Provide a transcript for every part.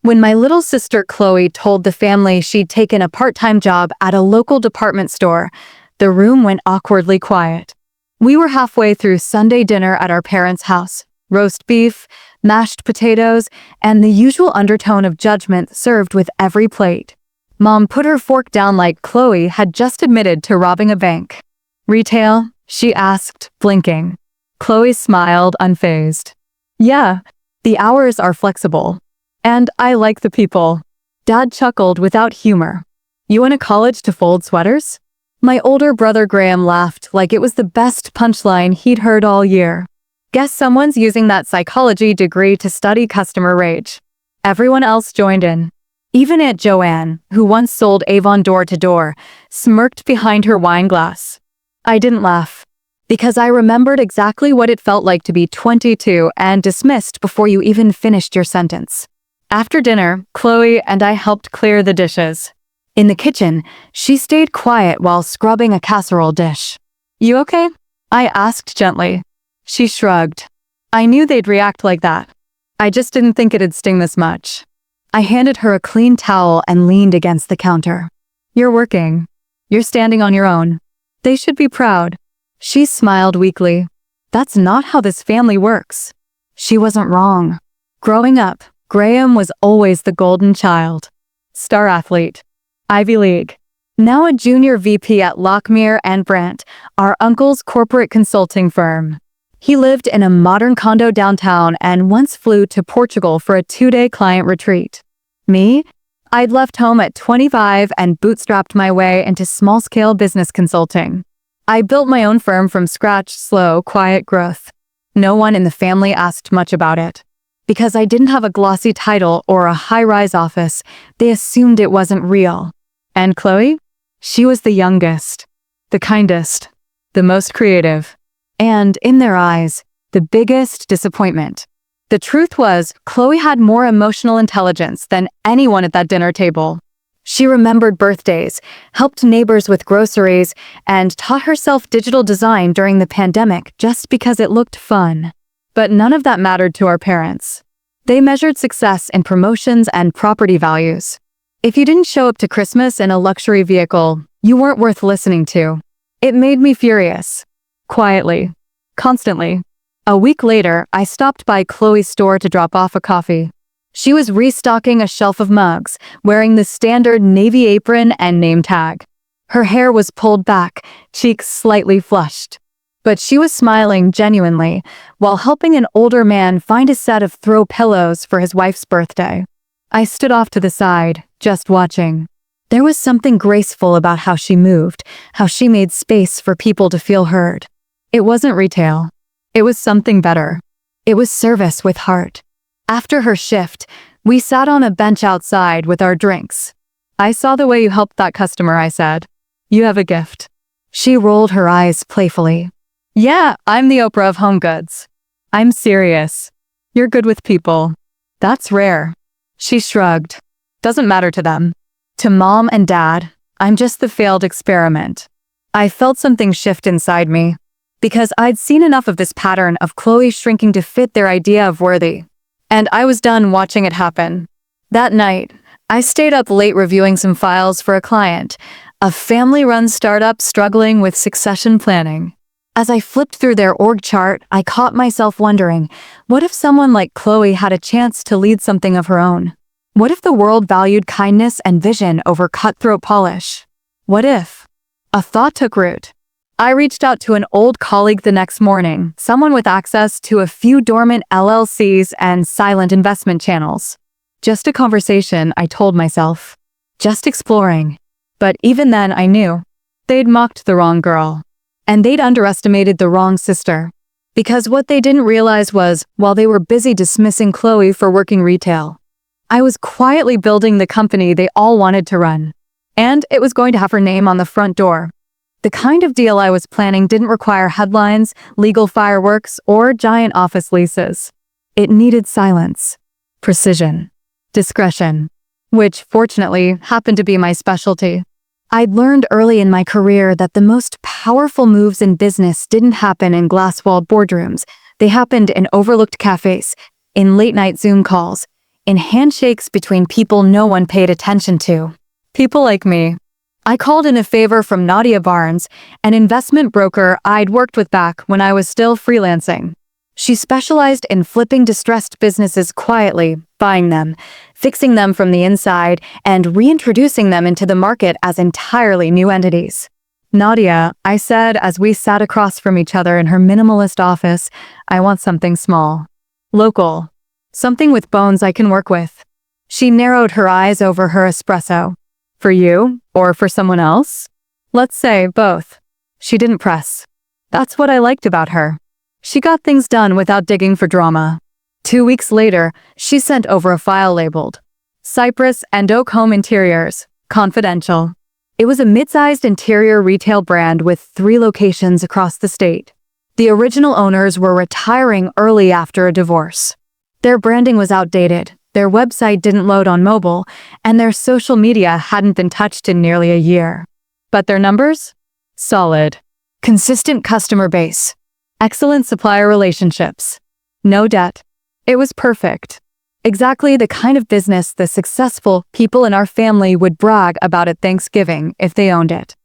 When my little sister Chloe told the family she'd taken a part-time job at a local department store, the room went awkwardly quiet. We were halfway through Sunday dinner at our parents' house. Roast beef, mashed potatoes, and the usual undertone of judgment served with every plate. Mom put her fork down like Chloe had just admitted to robbing a bank. "Retail?" she asked, blinking. Chloe smiled, unfazed. "Yeah, the hours are flexible. And I like the people." Dad chuckled without humor. "You went to college to fold sweaters?" My older brother Graham laughed like it was the best punchline he'd heard all year. "Guess someone's using that psychology degree to study customer rage." Everyone else joined in. Even Aunt Joanne, who once sold Avon door to door, smirked behind her wine glass. I didn't laugh, because I remembered exactly what it felt like to be 22 and dismissed before you even finished your sentence. After dinner, Chloe and I helped clear the dishes. In the kitchen, she stayed quiet while scrubbing a casserole dish. "You okay?" I asked gently. She shrugged. I knew they'd react like that. I just didn't think it'd sting this much. I handed her a clean towel and leaned against the counter. "You're working. You're standing on your own. They should be proud." She smiled weakly. "That's not how this family works." She wasn't wrong. Growing up, Graham was always the golden child. Star athlete. Ivy League. Now a junior VP at Lockmere and Brandt, our uncle's corporate consulting firm. He lived in a modern condo downtown and once flew to Portugal for a 2-day client retreat. Me? I'd left home at 25 and bootstrapped my way into small-scale business consulting. I built my own firm from scratch, slow, quiet growth. No one in the family asked much about it. Because I didn't have a glossy title or a high-rise office, they assumed it wasn't real. And Chloe? She was the youngest, the kindest, the most creative. And, in their eyes, the biggest disappointment. The truth was, Chloe had more emotional intelligence than anyone at that dinner table. She remembered birthdays, helped neighbors with groceries, and taught herself digital design during the pandemic just because it looked fun. But none of that mattered to our parents. They measured success in promotions and property values. If you didn't show up to Christmas in a luxury vehicle, you weren't worth listening to. It made me furious. Quietly. Constantly. A week later, I stopped by Chloe's store to drop off a coffee. She was restocking a shelf of mugs, wearing the standard navy apron and name tag. Her hair was pulled back, cheeks slightly flushed. But she was smiling genuinely, while helping an older man find a set of throw pillows for his wife's birthday. I stood off to the side, just watching. There was something graceful about how she moved, how she made space for people to feel heard. It wasn't retail. It was something better. It was service with heart. After her shift, we sat on a bench outside with our drinks. "I saw the way you helped that customer," I said. "You have a gift." She rolled her eyes playfully. "Yeah, I'm the Oprah of home goods." "I'm serious. You're good with people." "That's rare." She shrugged. "Doesn't matter to them. To Mom and Dad, I'm just the failed experiment." I felt something shift inside me, because I'd seen enough of this pattern of Chloe shrinking to fit their idea of worthy. And I was done watching it happen. That night, I stayed up late reviewing some files for a client, a family-run startup struggling with succession planning. As I flipped through their org chart, I caught myself wondering, what if someone like Chloe had a chance to lead something of her own? What if the world valued kindness and vision over cutthroat polish? What if? A thought took root. I reached out to an old colleague the next morning, someone with access to a few dormant LLCs and silent investment channels. Just a conversation, I told myself. Just exploring. But even then I knew. They'd mocked the wrong girl. And they'd underestimated the wrong sister. Because what they didn't realize was, while they were busy dismissing Chloe for working retail, I was quietly building the company they all wanted to run. And it was going to have her name on the front door. The kind of deal I was planning didn't require headlines, legal fireworks, or giant office leases. It needed silence, precision, discretion, which, fortunately, happened to be my specialty. I'd learned early in my career that the most powerful moves in business didn't happen in glass-walled boardrooms. They happened in overlooked cafes, in late-night Zoom calls, in handshakes between people no one paid attention to. People like me. I called in a favor from Nadia Barnes, an investment broker I'd worked with back when I was still freelancing. She specialized in flipping distressed businesses quietly, buying them, fixing them from the inside, and reintroducing them into the market as entirely new entities. Nadia, I said as we sat across from each other in her minimalist office, I want something small. Local. Something with bones I can work with. She narrowed her eyes over her espresso. For you, or for someone else? Let's say both. She didn't press. That's what I liked about her. She got things done without digging for drama. 2 weeks later, she sent over a file labeled Cypress and Oak Home Interiors, Confidential. It was a mid-sized interior retail brand with 3 locations across the state. The original owners were retiring early after a divorce. Their branding was outdated. Their website didn't load on mobile, and their social media hadn't been touched in nearly a year. But their numbers? Solid. Consistent customer base. Excellent supplier relationships. No debt. It was perfect. Exactly the kind of business the successful people in our family would brag about at Thanksgiving if they owned it.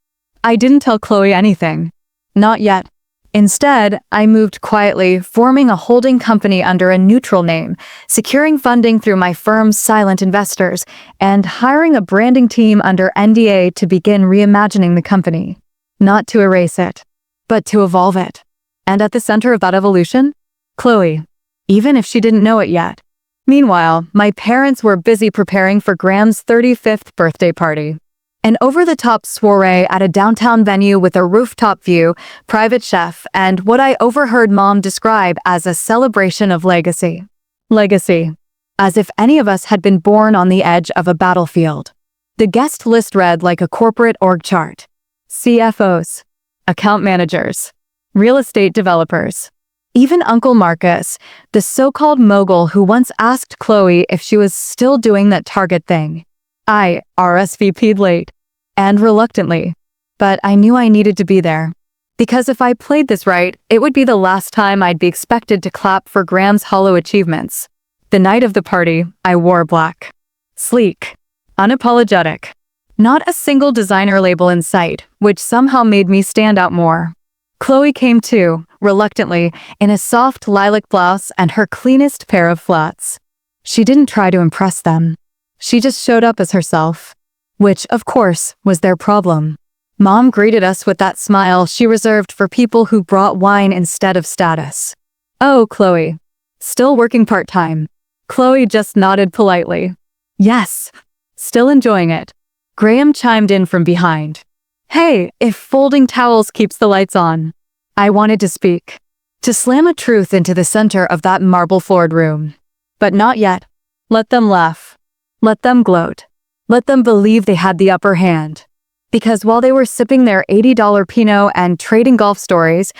I didn't tell Chloe anything. Not yet. Instead, I moved quietly, forming a holding company under a neutral name, securing funding through my firm's silent investors, and hiring a branding team under NDA to begin reimagining the company. Not to erase it, but to evolve it. And at the center of that evolution? Chloe, even if she didn't know it yet. Meanwhile, my parents were busy preparing for Graham's 35th birthday party. An over-the-top soiree at a downtown venue with a rooftop view, private chef, and what I overheard Mom describe as a celebration of legacy. Legacy. As if any of us had been born on the edge of a battlefield. The guest list read like a corporate org chart. CFOs, account managers, real estate developers. Even Uncle Marcus, the so-called mogul who once asked Chloe if she was still doing that Target thing. I RSVP'd late, and reluctantly, but I knew I needed to be there. Because if I played this right, it would be the last time I'd be expected to clap for Graham's hollow achievements. The night of the party, I wore black. Sleek. Unapologetic. Not a single designer label in sight, which somehow made me stand out more. Chloe came too, reluctantly, in a soft lilac blouse and her cleanest pair of flats. She didn't try to impress them. She just showed up as herself, which, of course, was their problem. Mom greeted us with that smile she reserved for people who brought wine instead of status. Oh, Chloe. Still working part-time. Chloe just nodded politely. Yes. Still enjoying it. Graham chimed in from behind. Hey, if folding towels keeps the lights on. I wanted to speak. To slam a truth into the center of that marble-floored room. But not yet. Let them laugh. Let them gloat. Let them believe they had the upper hand. Because while they were sipping their $80 Pinot and trading golf stories,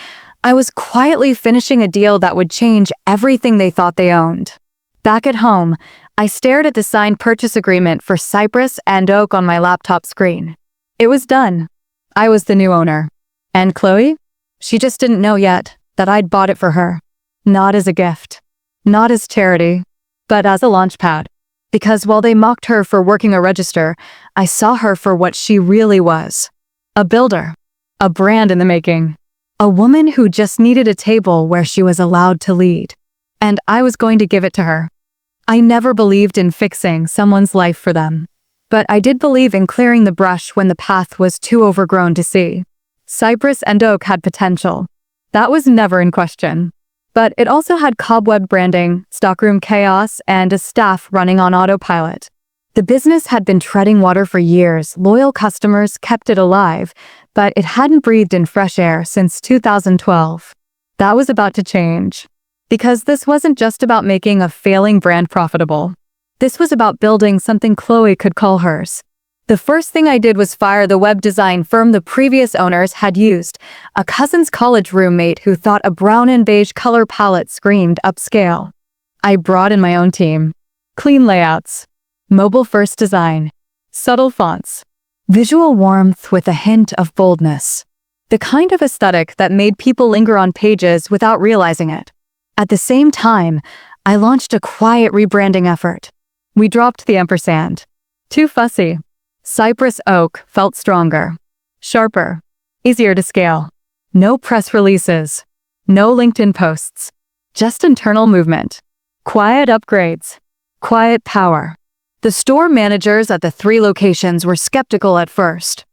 I was quietly finishing a deal that would change everything they thought they owned. Back at home, I stared at the signed purchase agreement for Cypress and Oak on my laptop screen. It was done. I was the new owner. And Chloe? She just didn't know yet that I'd bought it for her. Not as a gift. Not as charity. But as a launchpad. Because while they mocked her for working a register, I saw her for what she really was. A builder. A brand in the making. A woman who just needed a table where she was allowed to lead. And I was going to give it to her. I never believed in fixing someone's life for them. But I did believe in clearing the brush when the path was too overgrown to see. Cypress and Oak had potential. That was never in question. But it also had cobweb branding, stockroom chaos, and a staff running on autopilot. The business had been treading water for years, loyal customers kept it alive, but it hadn't breathed in fresh air since 2012. That was about to change. Because this wasn't just about making a failing brand profitable. This was about building something Chloe could call hers. The first thing I did was fire the web design firm the previous owners had used, a cousin's college roommate who thought a brown and beige color palette screamed upscale. I brought in my own team. Clean layouts. Mobile-first design. Subtle fonts. Visual warmth with a hint of boldness. The kind of aesthetic that made people linger on pages without realizing it. At the same time, I launched a quiet rebranding effort. We dropped the ampersand. Too fussy. Cypress oak felt stronger, sharper, easier to scale. No press releases. No LinkedIn posts. Just internal movement. Quiet upgrades. Quiet power. The store managers at the 3 locations were skeptical at first.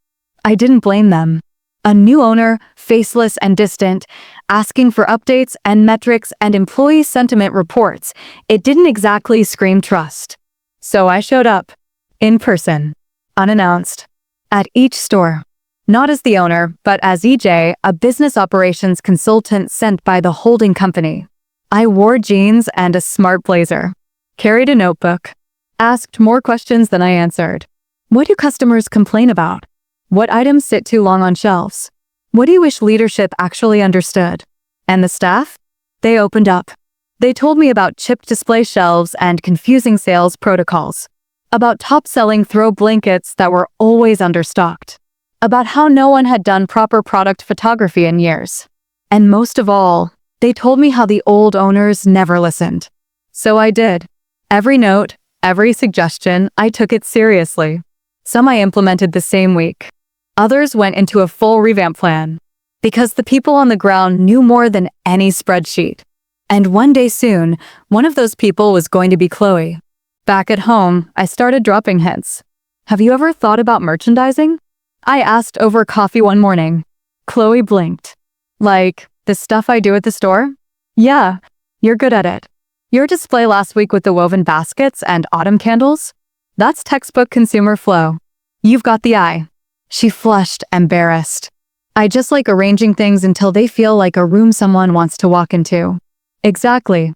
I didn't blame them. A new owner, faceless and distant, asking for updates and metrics and employee sentiment reports. It didn't exactly scream trust. So I showed up. In person. Unannounced. At each store. Not as the owner, but as EJ, a business operations consultant sent by the holding company. I wore jeans and a smart blazer. Carried a notebook. Asked more questions than I answered. What do customers complain about? What items sit too long on shelves? What do you wish leadership actually understood? And the staff? They opened up. They told me about chipped display shelves and confusing sales protocols. About top-selling throw blankets that were always understocked. About how no one had done proper product photography in years. And most of all, they told me how the old owners never listened. So I did. Every note, every suggestion, I took it seriously. Some I implemented the same week. Others went into a full revamp plan. Because the people on the ground knew more than any spreadsheet. And one day soon, one of those people was going to be Chloe. Back at home, I started dropping hints. Have you ever thought about merchandising? I asked over coffee one morning. Chloe blinked. Like, the stuff I do at the store? Yeah, you're good at it. Your display last week with the woven baskets and autumn candles? That's textbook consumer flow. You've got the eye. She flushed, embarrassed. I just like arranging things until they feel like a room someone wants to walk into. Exactly.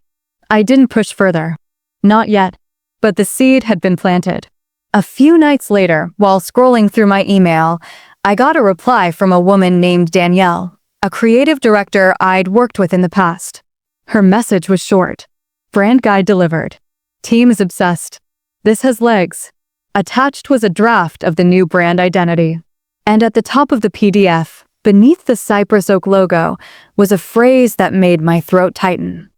I didn't push further. Not yet. But the seed had been planted. A few nights later, while scrolling through my email, I got a reply from a woman named Danielle, a creative director I'd worked with in the past. Her message was short. Brand guide delivered. Team is obsessed. This has legs. Attached was a draft of the new brand identity. And at the top of the PDF, beneath the cypress oak logo, was a phrase that made my throat tighten.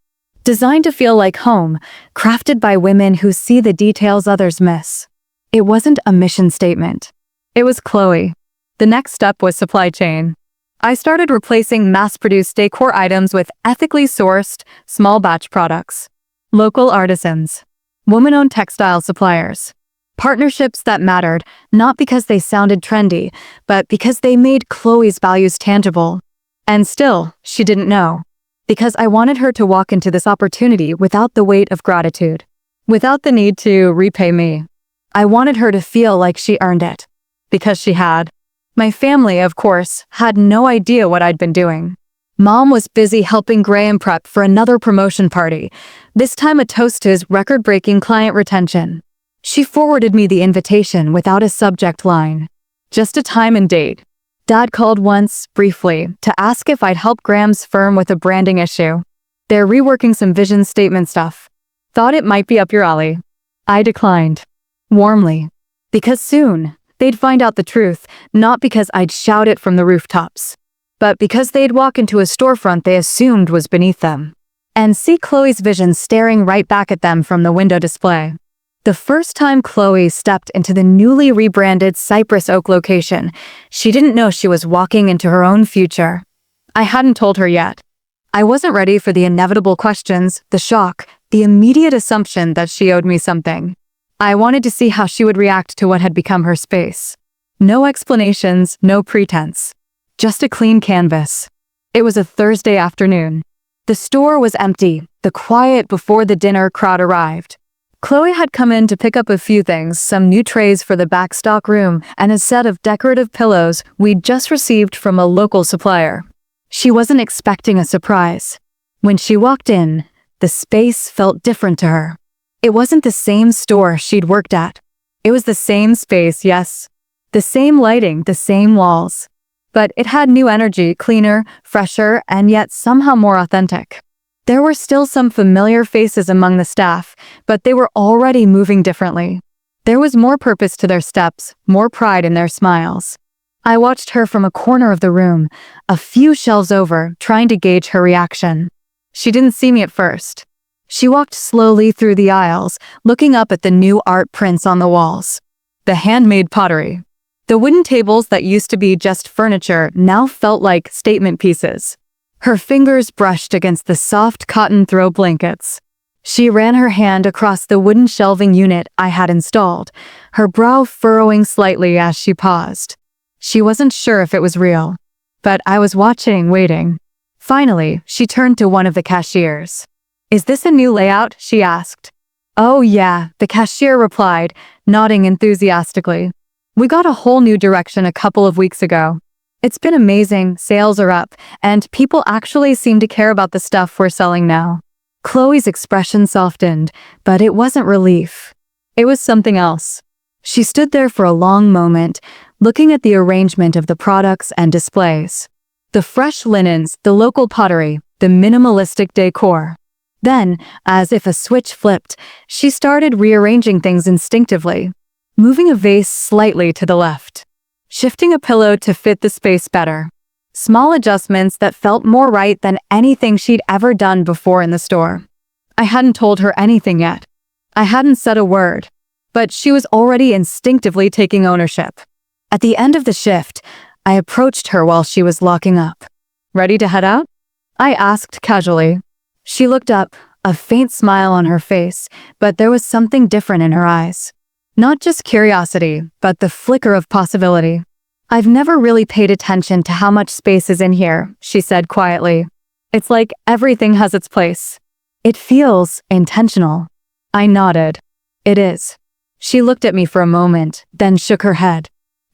Designed to feel like home, crafted by women who see the details others miss. It wasn't a mission statement. It was Chloe. The next step was supply chain. I started replacing mass-produced decor items with ethically sourced, small batch products. Local artisans. Woman-owned textile suppliers. Partnerships that mattered, not because they sounded trendy, but because they made Chloe's values tangible. And still, she didn't know. Because I wanted her to walk into this opportunity without the weight of gratitude. Without the need to repay me. I wanted her to feel like she earned it. Because she had. My family, of course, had no idea what I'd been doing. Mom was busy helping Graham prep for another promotion party, this time a toast to his record-breaking client retention. She forwarded me the invitation without a subject line. Just a time and date. Dad called once, briefly, to ask if I'd help Graham's firm with a branding issue. They're reworking some vision statement stuff. Thought it might be up your alley. I declined. Warmly. Because soon, they'd find out the truth, not because I'd shout it from the rooftops, but because they'd walk into a storefront they assumed was beneath them, and see Chloe's vision staring right back at them from the window display. The first time Chloe stepped into the newly rebranded Cypress Oak location, she didn't know she was walking into her own future. I hadn't told her yet. I wasn't ready for the inevitable questions, the shock, the immediate assumption that she owed me something. I wanted to see how she would react to what had become her space. No explanations, no pretense. Just a clean canvas. It was a Thursday afternoon. The store was empty, the quiet before the dinner crowd arrived. Chloe had come in to pick up a few things, some new trays for the back stock room, and a set of decorative pillows we'd just received from a local supplier. She wasn't expecting a surprise. When she walked in, the space felt different to her. It wasn't the same store she'd worked at. It was the same space, yes. The same lighting, the same walls. But it had new energy, cleaner, fresher, and yet somehow more authentic. There were still some familiar faces among the staff, but they were already moving differently. There was more purpose to their steps, more pride in their smiles. I watched her from a corner of the room, a few shelves over, trying to gauge her reaction. She didn't see me at first. She walked slowly through the aisles, looking up at the new art prints on the walls. The handmade pottery. The wooden tables that used to be just furniture now felt like statement pieces. Her fingers brushed against the soft cotton throw blankets. She ran her hand across the wooden shelving unit I had installed, her brow furrowing slightly as she paused. She wasn't sure if it was real, but I was watching, waiting. Finally, she turned to one of the cashiers. "Is this a new layout?" she asked. "Oh yeah," the cashier replied, nodding enthusiastically. "We got a whole new direction a couple of weeks ago. It's been amazing, sales are up, and people actually seem to care about the stuff we're selling now." Chloe's expression softened, but it wasn't relief. It was something else. She stood there for a long moment, looking at the arrangement of the products and displays. The fresh linens, the local pottery, the minimalistic decor. Then, as if a switch flipped, she started rearranging things instinctively, moving a vase slightly to the left, shifting a pillow to fit the space better. Small adjustments that felt more right than anything she'd ever done before in the store. I hadn't told her anything yet. I hadn't said a word, but she was already instinctively taking ownership. At the end of the shift, I approached her while she was locking up. "Ready to head out?" I asked casually. She looked up, a faint smile on her face, but there was something different in her eyes. Not just curiosity, but the flicker of possibility. "I've never really paid attention to how much space is in here," she said quietly. "It's like everything has its place. It feels intentional." I nodded. "It is." She looked at me for a moment, then shook her head.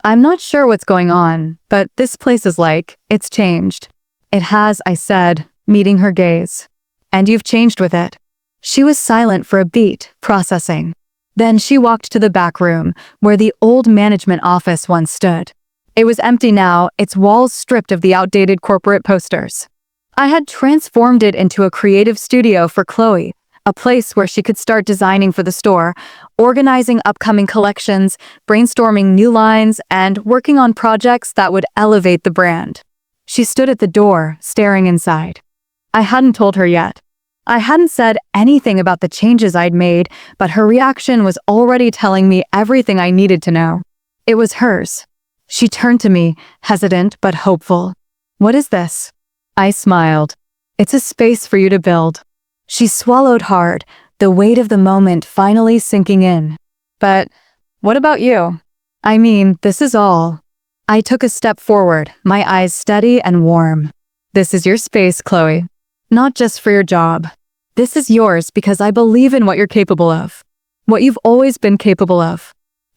"I'm not sure what's going on, but this place is like, it's changed." "It has," I said, meeting her gaze. "And you've changed with it." She was silent for a beat, processing. Then she walked to the back room, where the old management office once stood. It was empty now, its walls stripped of the outdated corporate posters. I had transformed it into a creative studio for Chloe, a place where she could start designing for the store, organizing upcoming collections, brainstorming new lines, and working on projects that would elevate the brand. She stood at the door, staring inside. I hadn't told her yet. I hadn't said anything about the changes I'd made, but her reaction was already telling me everything I needed to know. It was hers. She turned to me, hesitant but hopeful. "What is this?" I smiled. "It's a space for you to build." She swallowed hard, the weight of the moment finally sinking in. "But what about you? I mean, this is all." I took a step forward, my eyes steady and warm. "This is your space, Chloe. Not just for your job. This is yours because I believe in what you're capable of. What you've always been capable of."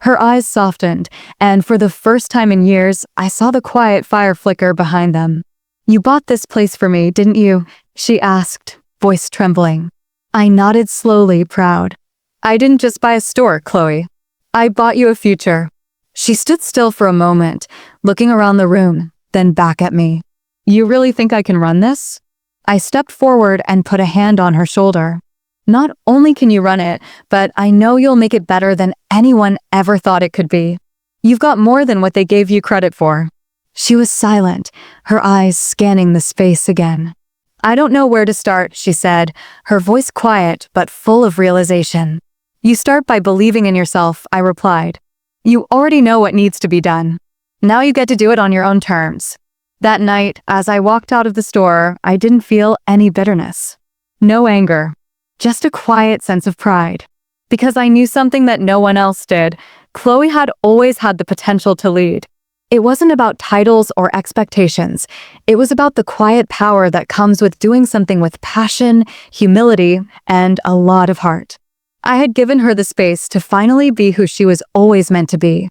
Her eyes softened, and for the first time in years, I saw the quiet fire flicker behind them. "You bought this place for me, didn't you?" she asked, voice trembling. I nodded slowly, proud. "I didn't just buy a store, Chloe. I bought you a future." She stood still for a moment, looking around the room, then back at me. "You really think I can run this?" I stepped forward and put a hand on her shoulder. "Not only can you run it, but I know you'll make it better than anyone ever thought it could be. You've got more than what they gave you credit for." She was silent, her eyes scanning the space again. "I don't know where to start," she said, her voice quiet but full of realization. "You start by believing in yourself," I replied. "You already know what needs to be done. Now you get to do it on your own terms." That night, as I walked out of the store, I didn't feel any bitterness. No anger. Just a quiet sense of pride. Because I knew something that no one else did. Chloe had always had the potential to lead. It wasn't about titles or expectations. It was about the quiet power that comes with doing something with passion, humility, and a lot of heart. I had given her the space to finally be who she was always meant to be.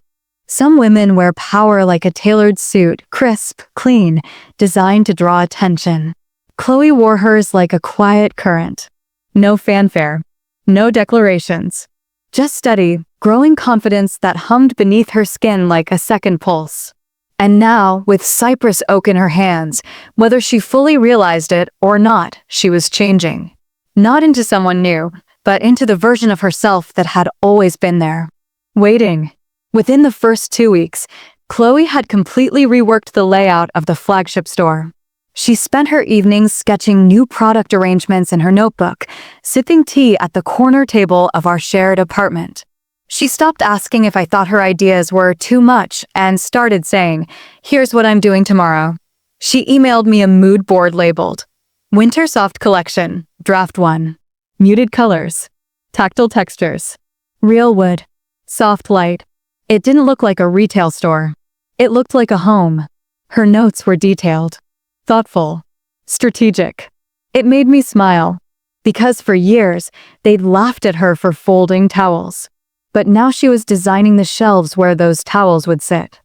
Some women wear power like a tailored suit, crisp, clean, designed to draw attention. Chloe wore hers like a quiet current. No fanfare. No declarations. Just steady, growing confidence that hummed beneath her skin like a second pulse. And now, with cypress oak in her hands, whether she fully realized it or not, she was changing. Not into someone new, but into the version of herself that had always been there. Waiting. Within the first 2 weeks, Chloe had completely reworked the layout of the flagship store. She spent her evenings sketching new product arrangements in her notebook, sipping tea at the corner table of our shared apartment. She stopped asking if I thought her ideas were too much and started saying, "Here's what I'm doing tomorrow." She emailed me a mood board labeled, "Winter Soft Collection, Draft 1. Muted colors, tactile textures, real wood, soft light." It didn't look like a retail store. It looked like a home. Her notes were detailed, thoughtful, strategic. It made me smile, because for years, they'd laughed at her for folding towels. But now she was designing the shelves where those towels would sit.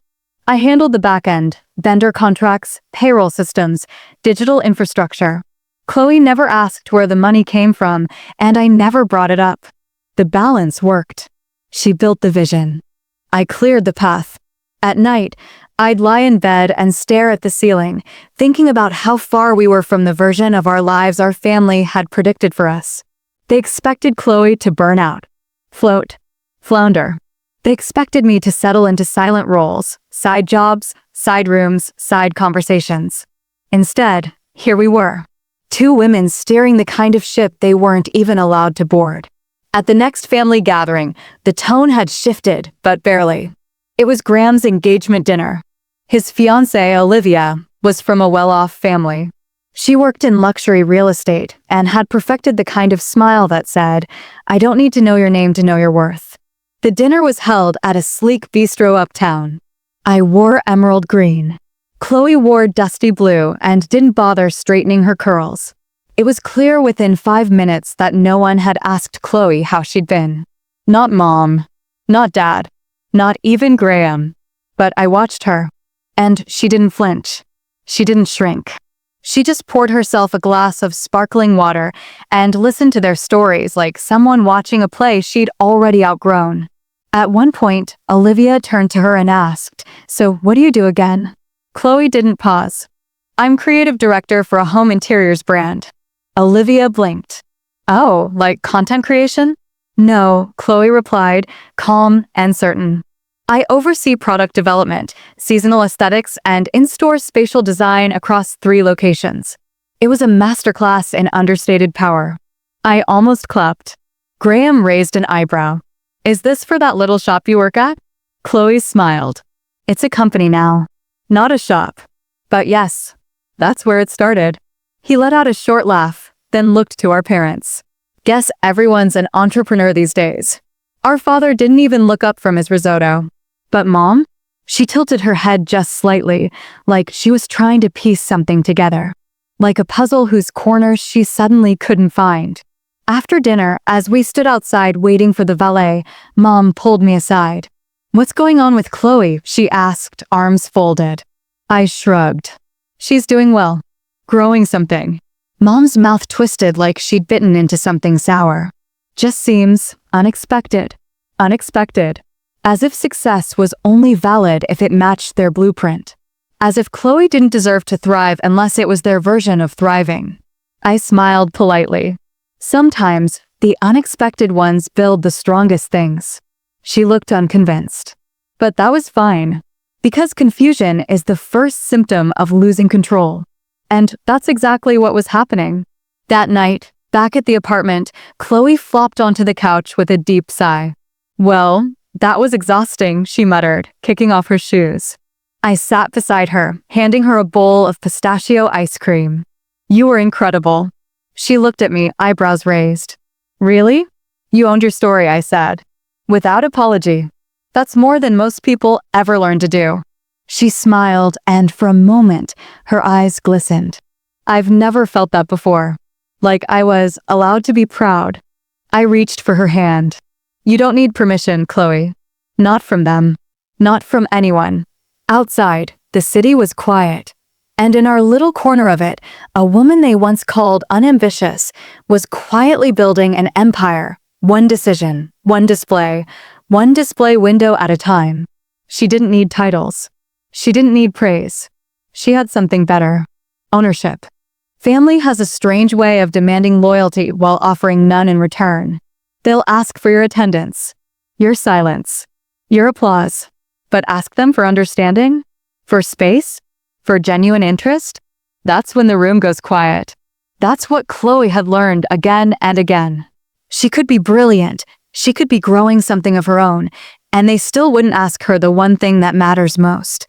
I handled the back end, vendor contracts, payroll systems, digital infrastructure. Chloe never asked where the money came from, and I never brought it up. The balance worked. She built the vision. I cleared the path. At night, I'd lie in bed and stare at the ceiling, thinking about how far we were from the version of our lives our family had predicted for us. They expected Chloe to burn out, float, flounder. They expected me to settle into silent roles, side jobs, side rooms, side conversations. Instead, here we were. Two women steering the kind of ship they weren't even allowed to board. At the next family gathering, the tone had shifted, but barely. It was Graham's engagement dinner. His fiancée, Olivia, was from a well-off family. She worked in luxury real estate and had perfected the kind of smile that said, "I don't need to know your name to know your worth." The dinner was held at a sleek bistro uptown. I wore emerald green. Chloe wore dusty blue and didn't bother straightening her curls. It was clear within 5 minutes that no one had asked Chloe how she'd been. Not Mom, not Dad, not even Graham. But I watched her, and she didn't flinch. She didn't shrink. She just poured herself a glass of sparkling water and listened to their stories like someone watching a play she'd already outgrown. At one point, Olivia turned to her and asked, "So what do you do again?" Chloe didn't pause. "I'm creative director for a home interiors brand." Olivia blinked. "Oh, like content creation?" "No," Chloe replied, calm and certain. "I oversee product development, seasonal aesthetics, and in-store spatial design across 3 locations." It was a masterclass in understated power. I almost clapped. Graham raised an eyebrow. "Is this for that little shop you work at?" Chloe smiled. "It's a company now, not a shop. But yes, that's where it started." He let out a short laugh, then looked to our parents. "Guess everyone's an entrepreneur these days." Our father didn't even look up from his risotto. "But Mom?" She tilted her head just slightly, like she was trying to piece something together. Like a puzzle whose corners she suddenly couldn't find. After dinner, as we stood outside waiting for the valet, Mom pulled me aside. "What's going on with Chloe?" she asked, arms folded. I shrugged. "She's doing well. Growing something." Mom's mouth twisted like she'd bitten into something sour. "Just seems unexpected. Unexpected." As if success was only valid if it matched their blueprint. As if Chloe didn't deserve to thrive unless it was their version of thriving. I smiled politely. Sometimes, the unexpected ones build the strongest things. She looked unconvinced. But that was fine. Because confusion is the first symptom of losing control. And that's exactly what was happening. That night, back at the apartment, Chloe flopped onto the couch with a deep sigh. "Well, that was exhausting," she muttered, kicking off her shoes. I sat beside her, handing her a bowl of pistachio ice cream. "You were incredible." She looked at me, eyebrows raised. "Really?" "You owned your story," I said. Without apology. That's more than most people ever learn to do. She smiled, and for a moment, her eyes glistened. I've never felt that before. Like I was allowed to be proud. I reached for her hand. "You don't need permission, Chloe. Not from them. Not from anyone." Outside, the city was quiet. And in our little corner of it, a woman they once called unambitious was quietly building an empire. One decision, one display window at a time. She didn't need titles. She didn't need praise. She had something better. Ownership. Family has a strange way of demanding loyalty while offering none in return. They'll ask for your attendance, your silence, your applause, but ask them for understanding? For space? For genuine interest? That's when the room goes quiet. That's what Chloe had learned again and again. She could be brilliant, she could be growing something of her own, and they still wouldn't ask her the one thing that matters most.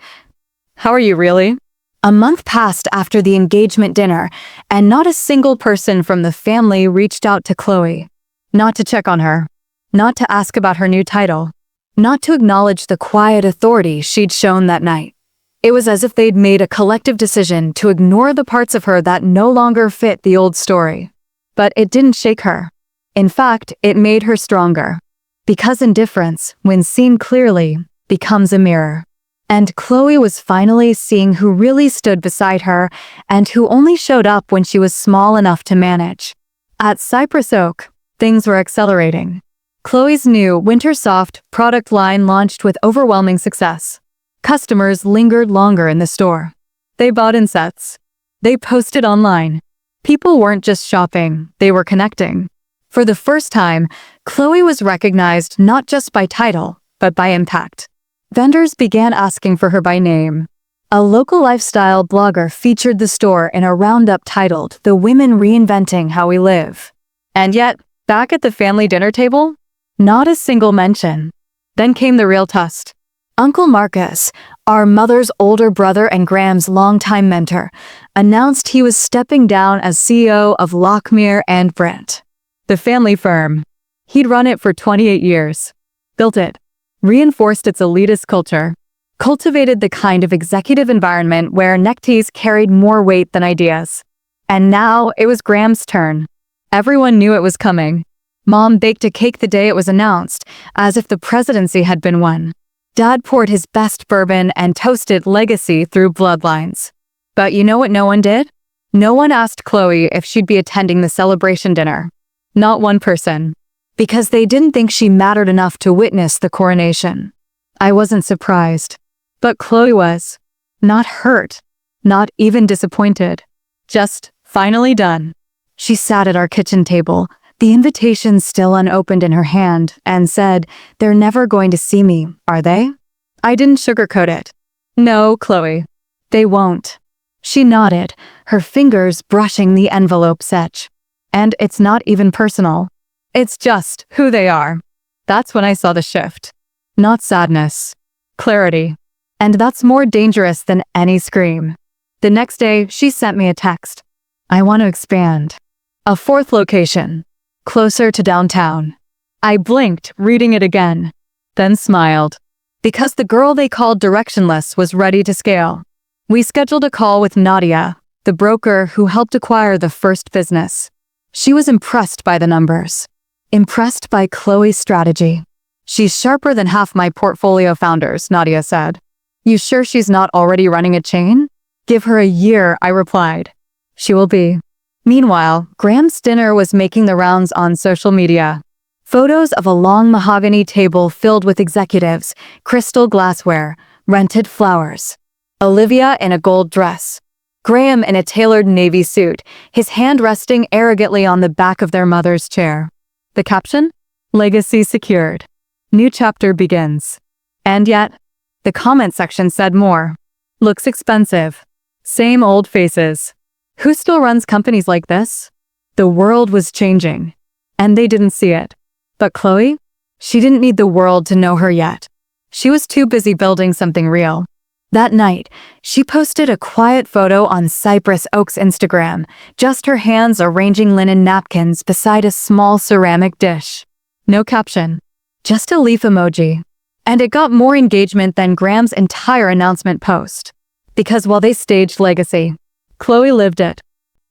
How are you really? A month passed after the engagement dinner, and not a single person from the family reached out to Chloe. Not to check on her, not to ask about her new title, not to acknowledge the quiet authority she'd shown that night. It was as if they'd made a collective decision to ignore the parts of her that no longer fit the old story. But it didn't shake her. In fact, it made her stronger. Because indifference, when seen clearly, becomes a mirror. And Chloe was finally seeing who really stood beside her and who only showed up when she was small enough to manage. At Cypress Oak, things were accelerating. Chloe's new Winter Soft product line launched with overwhelming success. Customers lingered longer in the store. They bought in sets. They posted online. People weren't just shopping, they were connecting. For the first time, Chloe was recognized not just by title, but by impact. Vendors began asking for her by name. A local lifestyle blogger featured the store in a roundup titled "The Women Reinventing How We Live." And yet, back at the family dinner table, not a single mention. Then came the real test. Uncle Marcus, our mother's older brother and Graham's longtime mentor, announced he was stepping down as CEO of Lockmere and Brent, the family firm. He'd run it for 28 years, built it, reinforced its elitist culture, cultivated the kind of executive environment where neckties carried more weight than ideas. And now it was Graham's turn. Everyone knew it was coming. Mom baked a cake the day it was announced, as if the presidency had been won. Dad poured his best bourbon and toasted legacy through bloodlines. But you know what no one did? No one asked Chloe if she'd be attending the celebration dinner. Not one person. Because they didn't think she mattered enough to witness the coronation. I wasn't surprised. But Chloe was. Not hurt. Not even disappointed. Just finally done. She sat at our kitchen table, the invitation still unopened in her hand, and said, "They're never going to see me, are they?" I didn't sugarcoat it. "No, Chloe. They won't." She nodded, her fingers brushing the envelope's edge. "And it's not even personal. It's just who they are." That's when I saw the shift. Not sadness. Clarity. And that's more dangerous than any scream. The next day, she sent me a text. "I want to expand. A fourth location. Closer to downtown." I blinked, reading it again, then smiled. Because the girl they called directionless was ready to scale. We scheduled a call with Nadia, the broker who helped acquire the first business. She was impressed by the numbers. Impressed by Chloe's strategy. "She's sharper than half my portfolio founders," Nadia said. "You sure she's not already running a chain?" "Give her a year," I replied. "She will be." Meanwhile, Graham's dinner was making the rounds on social media. Photos of a long mahogany table filled with executives, crystal glassware, rented flowers. Olivia in a gold dress. Graham in a tailored navy suit, his hand resting arrogantly on the back of their mother's chair. The caption? "Legacy secured. New chapter begins." And yet, the comment section said more. "Looks expensive. Same old faces. Who still runs companies like this?" The world was changing, and they didn't see it. But Chloe? She didn't need the world to know her yet. She was too busy building something real. That night, she posted a quiet photo on Cypress Oak's Instagram, just her hands arranging linen napkins beside a small ceramic dish. No caption, just a leaf emoji. And it got more engagement than Graham's entire announcement post. Because while they staged legacy, Chloe lived it.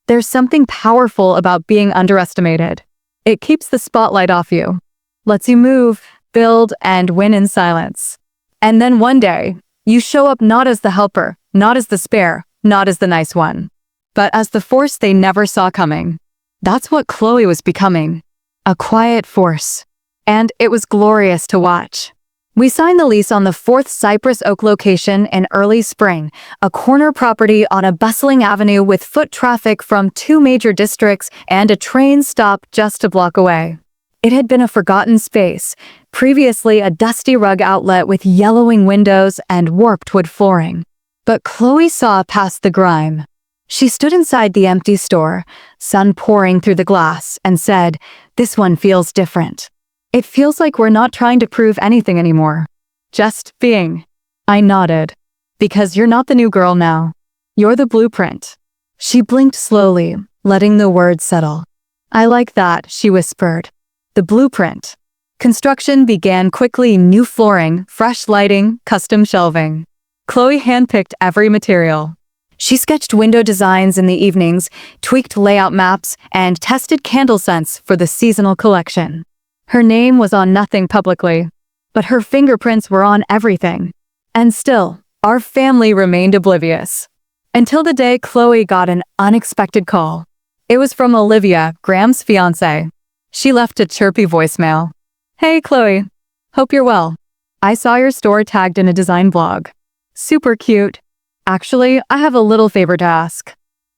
There's something powerful about being underestimated. It keeps the spotlight off you, lets you move, build, and win in silence. And then one day, you show up not as the helper, not as the spare, not as the nice one, but as the force they never saw coming. That's what Chloe was becoming. A quiet force. And it was glorious to watch. We signed the lease on the fourth Cypress Oak location in early spring, a corner property on a bustling avenue with foot traffic from 2 major districts and a train stop just a block away. It had been a forgotten space, previously a dusty rug outlet with yellowing windows and warped wood flooring. But Chloe saw past the grime. She stood inside the empty store, sun pouring through the glass, and said, "This one feels different. It feels like we're not trying to prove anything anymore. Just being." I nodded. "Because you're not the new girl now. You're the blueprint." She blinked slowly, letting the words settle. "I like that," she whispered. "The blueprint." Construction began quickly, new flooring, fresh lighting, custom shelving. Chloe handpicked every material. She sketched window designs in the evenings, tweaked layout maps, and tested candle scents for the seasonal collection. Her name was on nothing publicly, but her fingerprints were on everything. And still, our family remained oblivious. Until the day Chloe got an unexpected call. It was from Olivia, Graham's fiancé. She left a chirpy voicemail. "Hey Chloe, hope you're well. I saw your store tagged in a design blog. Super cute. Actually, I have a little favor to ask.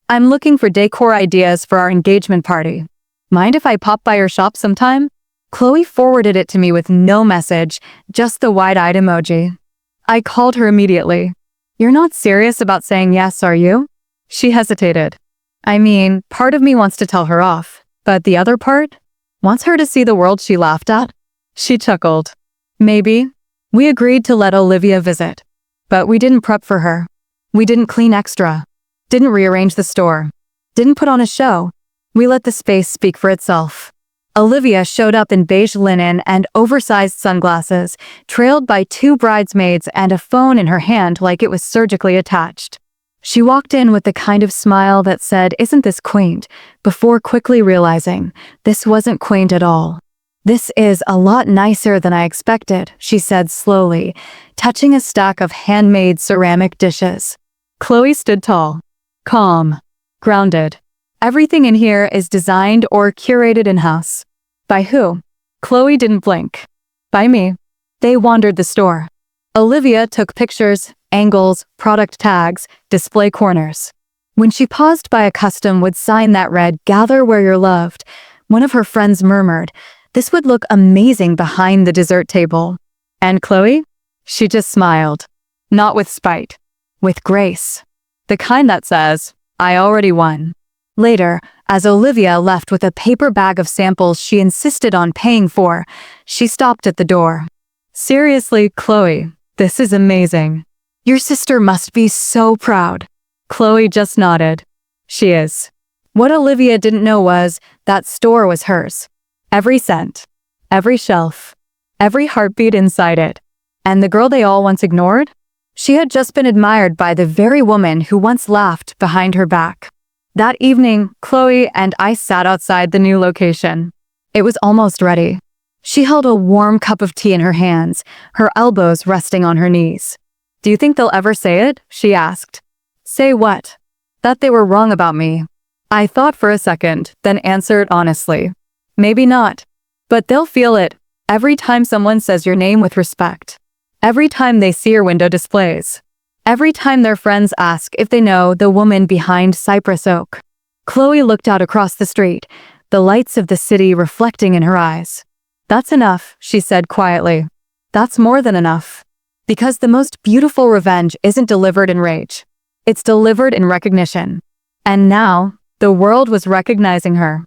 I'm looking for decor ideas for our engagement party. Mind if I pop by your shop sometime?" Chloe forwarded it to me with no message, just the wide-eyed emoji. I called her immediately. "You're not serious about saying yes, are you?" She hesitated. "I mean, part of me wants to tell her off, but the other part wants her to see the world she laughed at." She chuckled. "Maybe." We agreed to let Olivia visit, but we didn't prep for her. We didn't clean extra, didn't rearrange the store, didn't put on a show. We let the space speak for itself. Olivia showed up in beige linen and oversized sunglasses, trailed by two bridesmaids and a phone in her hand like it was surgically attached. She walked in with the kind of smile that said, "Isn't this quaint?" before quickly realizing this wasn't quaint at all. "This is a lot nicer than I expected," she said slowly, touching a stack of handmade ceramic dishes. Chloe stood tall, calm, grounded. "Everything in here is designed or curated in-house." "By who?" Chloe didn't blink. "By me." They wandered the store. Olivia took pictures, angles, product tags, display corners. When she paused by a custom wood sign that read, "Gather where you're loved," one of her friends murmured, "This would look amazing behind the dessert table." And Chloe? She just smiled. Not with spite. With grace. The kind that says, "I already won." Later, as Olivia left with a paper bag of samples she insisted on paying for, she stopped at the door. "Seriously, Chloe, this is amazing. Your sister must be so proud." Chloe just nodded. "She is." What Olivia didn't know was that store was hers. Every cent, every shelf, every heartbeat inside it. And the girl they all once ignored? She had just been admired by the very woman who once laughed behind her back. That evening, Chloe and I sat outside the new location. It was almost ready. She held a warm cup of tea in her hands, her elbows resting on her knees. "Do you think they'll ever say it?" she asked. "Say what?" "That they were wrong about me." I thought for a second, then answered honestly. "Maybe not. But they'll feel it every time someone says your name with respect. Every time they see your window displays. Every time their friends ask if they know the woman behind Cypress Oak." Chloe looked out across the street, the lights of the city reflecting in her eyes. "That's enough," she said quietly. "That's more than enough. Because the most beautiful revenge isn't delivered in rage. It's delivered in recognition." And now, the world was recognizing her.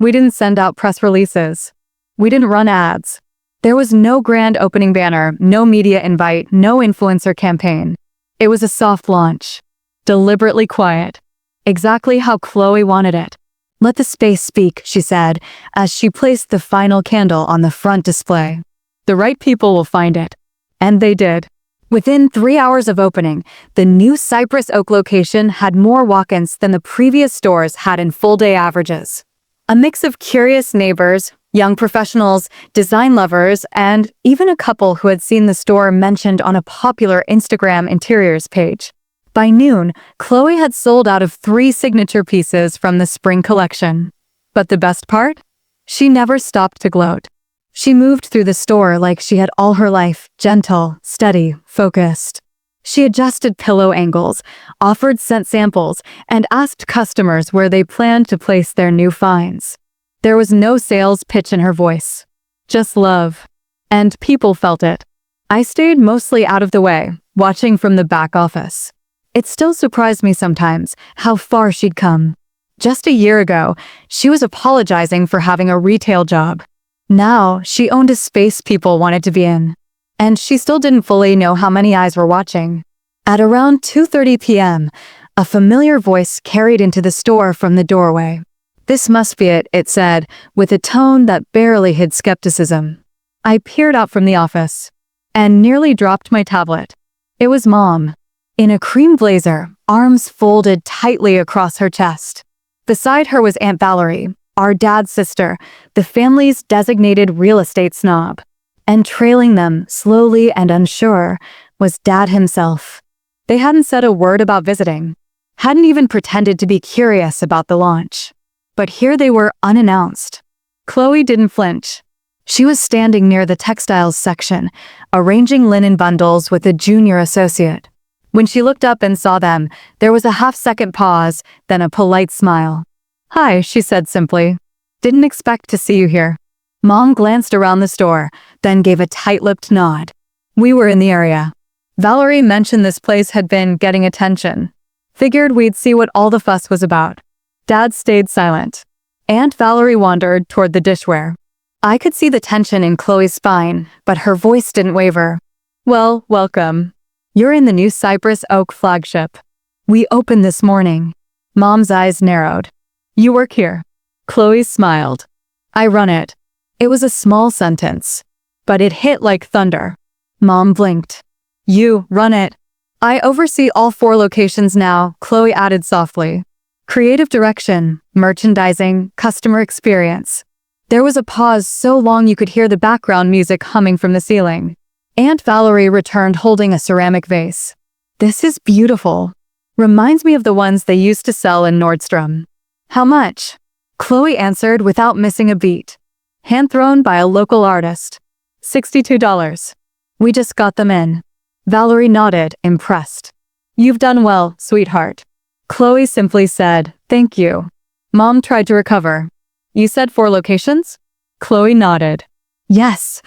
We didn't send out press releases. We didn't run ads. There was no grand opening banner, no media invite, no influencer campaign. It was a soft launch. Deliberately quiet. Exactly how Chloe wanted it. "Let the space speak," she said, as she placed the final candle on the front display. "The right people will find it." And they did. Within 3 hours of opening, the new Cypress Oak location had more walk-ins than the previous stores had in full-day averages. A mix of curious neighbors, young professionals, design lovers, and even a couple who had seen the store mentioned on a popular Instagram interiors page. By noon, Chloe had sold out of 3 signature pieces from the spring collection. But the best part? She never stopped to gloat. She moved through the store like she had all her life, gentle, steady, focused. She adjusted pillow angles, offered scent samples, and asked customers where they planned to place their new finds. There was no sales pitch in her voice. Just love. And people felt it. I stayed mostly out of the way, watching from the back office. It still surprised me sometimes how far she'd come. Just a year ago, she was apologizing for having a retail job. Now, she owned a space people wanted to be in. And she still didn't fully know how many eyes were watching. At around 2:30 p.m., a familiar voice carried into the store from the doorway. "This must be it said, with a tone that barely hid skepticism. I peered out from the office and nearly dropped my tablet. It was Mom, in a cream blazer, arms folded tightly across her chest. Beside her was Aunt Valerie, our dad's sister, the family's designated real estate snob. And trailing them, slowly and unsure, was Dad himself. They hadn't said a word about visiting, hadn't even pretended to be curious about the launch. But here they were unannounced. Chloe didn't flinch. She was standing near the textiles section, arranging linen bundles with a junior associate. When she looked up and saw them, there was a half-second pause, then a polite smile. "Hi," she said simply. "Didn't expect to see you here." Mom glanced around the store, then gave a tight-lipped nod. We were in the area. Valerie mentioned this place had been getting attention. Figured we'd see what all the fuss was about. Dad stayed silent. Aunt Valerie wandered toward the dishware. I could see the tension in Chloe's spine, but her voice didn't waver. "Well, welcome. You're in the new Cypress Oak flagship. We opened this morning." Mom's eyes narrowed. "You work here?" Chloe smiled. "I run it." It was a small sentence, but it hit like thunder. Mom blinked. "You run it." "I oversee all 4 locations now," Chloe added softly. "Creative direction, merchandising, customer experience." There was a pause so long you could hear the background music humming from the ceiling. Aunt Valerie returned holding a ceramic vase. "This is beautiful. Reminds me of the ones they used to sell in Nordstrom." "How much?" Chloe answered without missing a beat. "Hand-thrown by a local artist. $62. We just got them in." Valerie nodded, impressed. "You've done well, sweetheart." Chloe simply said, "Thank you." Mom tried to recover. "You said 4 locations?" Chloe nodded. "Yes.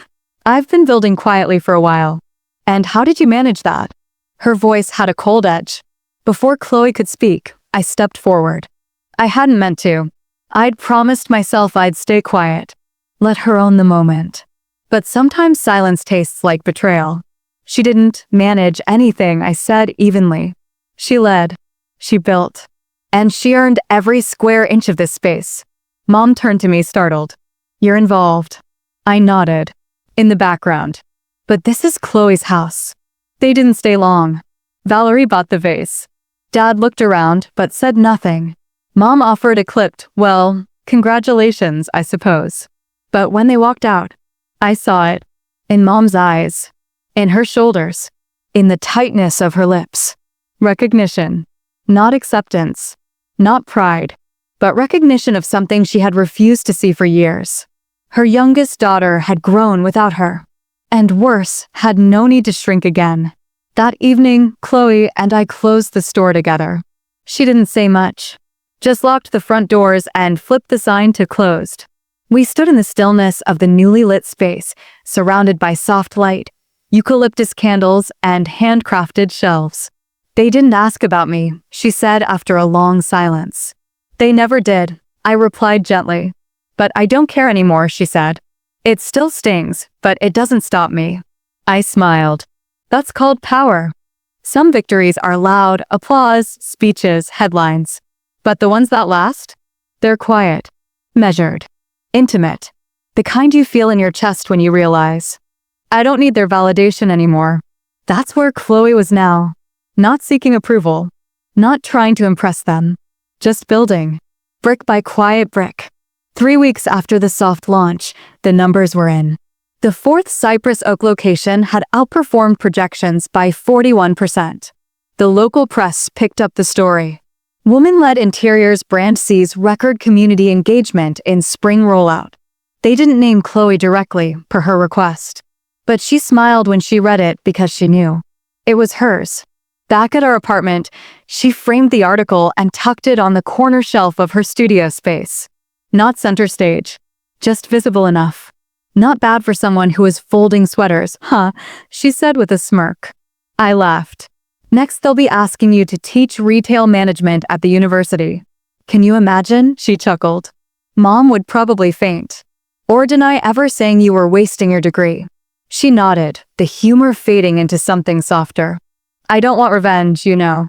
I've been building quietly for a while." "And how did you manage that?" Her voice had a cold edge. Before Chloe could speak, I stepped forward. I hadn't meant to. I'd promised myself I'd stay quiet. Let her own the moment. But sometimes silence tastes like betrayal. She didn't manage anything I said evenly. She led. She built. And she earned every square inch of this space. Mom turned to me startled. "You're involved." I nodded. "In the background. But this is Chloe's house." They didn't stay long. Valerie bought the vase. Dad looked around, but said nothing. Mom offered a clipped, "Well, congratulations, I suppose." But when they walked out, I saw it. In Mom's eyes. In her shoulders. In the tightness of her lips. Recognition. Not acceptance. Not pride. But recognition of something she had refused to see for years. Her youngest daughter had grown without her. And worse, had no need to shrink again. That evening, Chloe and I closed the store together. She didn't say much. Just locked the front doors and flipped the sign to closed. We stood in the stillness of the newly lit space, surrounded by soft light, eucalyptus candles, and handcrafted shelves. "They didn't ask about me," she said after a long silence. "They never did," I replied gently. "But I don't care anymore," she said. "It still stings, but it doesn't stop me." I smiled. That's called power. Some victories are loud, applause, speeches, headlines. But the ones that last? They're quiet, measured, intimate. The kind you feel in your chest when you realize, I don't need their validation anymore. That's where Chloe was now. Not seeking approval. Not trying to impress them. Just building. Brick by quiet brick. 3 weeks after the soft launch, the numbers were in. The 4th Cypress Oak location had outperformed projections by 41%. The local press picked up the story. Woman-led interiors brand sees record community engagement in spring rollout. They didn't name Chloe directly, per her request. But she smiled when she read it because she knew. It was hers. Back at our apartment, she framed the article and tucked it on the corner shelf of her studio space. Not center stage. Just visible enough. Not bad for someone who was folding sweaters, huh? She said with a smirk. I laughed. Next, they'll be asking you to teach retail management at the university. Can you imagine? She chuckled. Mom would probably faint. Or deny ever saying you were wasting your degree. She nodded, the humor fading into something softer. I don't want revenge, you know.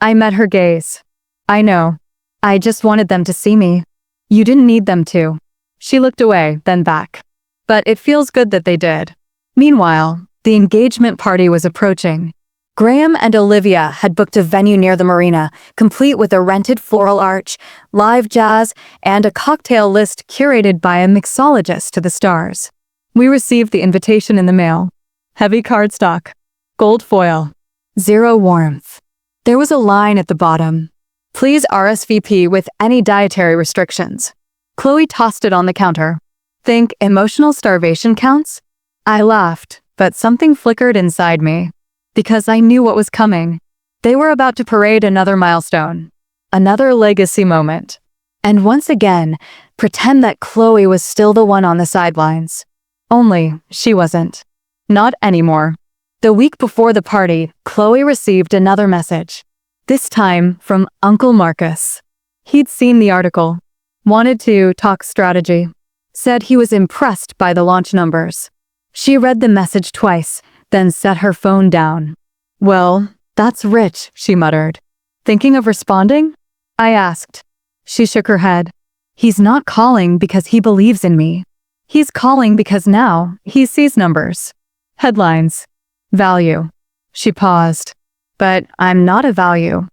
I met her gaze. I know. I just wanted them to see me. You didn't need them to. She looked away, then back. But it feels good that they did. Meanwhile, the engagement party was approaching. Graham and Olivia had booked a venue near the marina, complete with a rented floral arch, live jazz, and a cocktail list curated by a mixologist to the stars. We received the invitation in the mail. Heavy cardstock. Gold foil. Zero warmth. There was a line at the bottom. Please RSVP with any dietary restrictions. Chloe tossed it on the counter. Think emotional starvation counts? I laughed, but something flickered inside me. Because I knew what was coming. They were about to parade another milestone. Another legacy moment. And once again, pretend that Chloe was still the one on the sidelines. Only, she wasn't. Not anymore. The week before the party, Chloe received another message. This time from Uncle Marcus. He'd seen the article. Wanted to talk strategy. Said he was impressed by the launch numbers. She read the message twice, then set her phone down. Well, that's rich, she muttered. Thinking of responding? I asked. She shook her head. He's not calling because he believes in me. He's calling because now he sees numbers. Headlines. Value. She paused. But I'm not a value.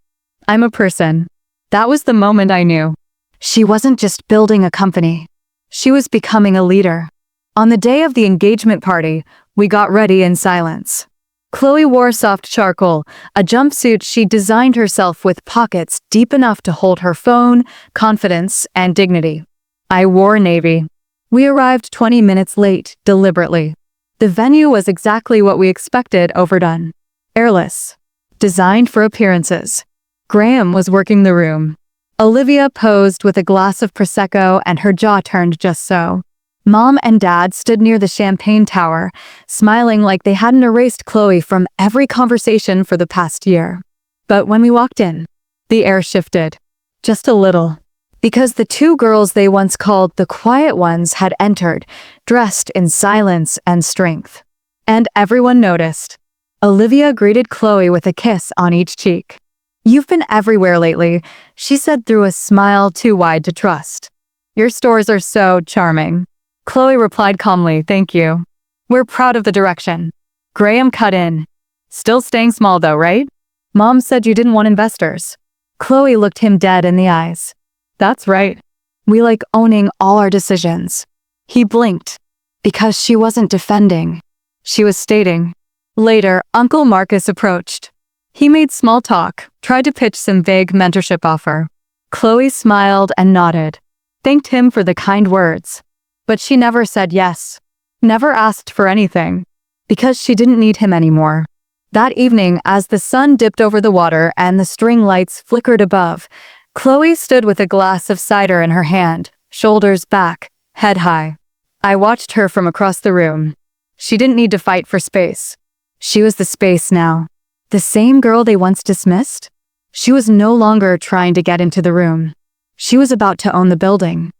I'm a person. That was the moment I knew. She wasn't just building a company. She was becoming a leader. On the day of the engagement party, we got ready in silence. Chloe wore soft charcoal, a jumpsuit she designed herself with pockets deep enough to hold her phone, confidence, and dignity. I wore navy. We arrived 20 minutes late, deliberately. The venue was exactly what we expected, overdone. Airless. Designed for appearances. Graham was working the room. Olivia posed with a glass of Prosecco and her jaw turned just so. Mom and Dad stood near the champagne tower, smiling like they hadn't erased Chloe from every conversation for the past year. But when we walked in, the air shifted. Just a little. Because the two girls they once called the quiet ones had entered, dressed in silence and strength. And everyone noticed. Olivia greeted Chloe with a kiss on each cheek. You've been everywhere lately, she said through a smile too wide to trust. Your stores are so charming. Chloe replied calmly, thank you. We're proud of the direction. Graham cut in. Still staying small though, right? Mom said you didn't want investors. Chloe looked him dead in the eyes. That's right. We like owning all our decisions. He blinked. Because she wasn't defending. She was stating. Later, Uncle Marcus approached. He made small talk, tried to pitch some vague mentorship offer. Chloe smiled and nodded. Thanked him for the kind words. But she never said yes. Never asked for anything. Because she didn't need him anymore. That evening, as the sun dipped over the water and the string lights flickered above, Chloe stood with a glass of cider in her hand, shoulders back, head high. I watched her from across the room. She didn't need to fight for space. She was the space now. The same girl they once dismissed? She was no longer trying to get into the room. She was about to own the building.